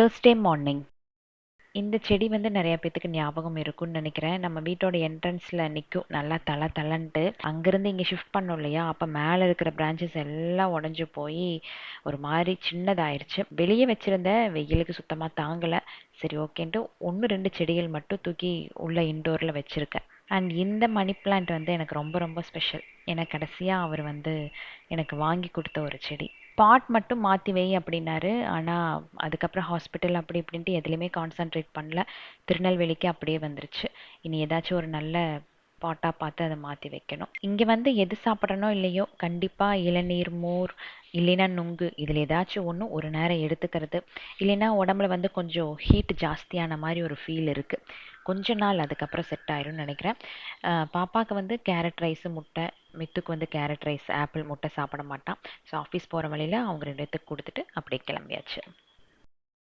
Thursday morning. இந்த செடி வந்து நிறைய பேத்துக்கு ஞாபகம் இருக்கும்னு நினைக்கிறேன். நம்ம வீட்டோட என்ட்ரன்ஸ்ல நிற்கும் நல்லா தளன்ட்டு. அங்கேருந்து இங்கே ஷிஃப்ட் பண்ணோம் இல்லையா, அப்போ மேலே இருக்கிற பிரான்ச்சஸ் எல்லாம் உடஞ்சி போய் ஒரு மாதிரி சின்னதாயிருச்சு. வெளியே வச்சிருந்த வெயிலுக்கு சுத்தமாக தாங்கலை. சரி ஓகேன்ட்டு ஒன்று ரெண்டு செடிகள் மட்டும் தூக்கி உள்ள இன்டோரில் வச்சுருக்கேன். அண்ட் இந்த மணி பிளான்ட் வந்து எனக்கு ரொம்ப ரொம்ப ஸ்பெஷல். எனக்கு கடைசியாக அவர் வந்து எனக்கு வாங்கி கொடுத்த ஒரு செடி. பாட் மட்டும் மாற்றி வை அப்படின்னாரு. ஆனால் அதுக்கப்புறம் ஹாஸ்பிட்டல் அப்படி இப்படின்ட்டு எதுலேயுமே கான்சன்ட்ரேட் பண்ணல. திருநெல்வேலிக்கு அப்படியே வந்துருச்சு. இனி ஏதாச்சும் ஒரு நல்ல பாட்டாக பார்த்து அதை மாற்றி வைக்கணும். இங்கே வந்து எது சாப்பிட்றனோ இல்லையோ கண்டிப்பாக இளநீர், மோர் இல்லைன்னா நுங்கு, இதில் ஏதாச்சும் ஒன்று ஒரு நேரம் எடுத்துக்கிறது. இல்லைன்னா உடம்புல வந்து கொஞ்சம் ஹீட் ஜாஸ்தியான மாதிரி ஒரு ஃபீல் இருக்குது. கொஞ்ச நாள் அதுக்கப்புறம் செட் ஆயிரும்னு நினைக்கிறேன். பாப்பாவுக்கு வந்து கேரட் ரைஸு, முட்டை. மித்துக்கு வந்து கேரட் ரைஸ், ஆப்பிள், முட்டை சாப்பிட மாட்டான். ஸோ ஆஃபீஸ் போகிற வழியில் அவங்க ரெண்டு பேத்துக்கு கொடுத்துட்டு அப்படியே கிளம்பியாச்சு.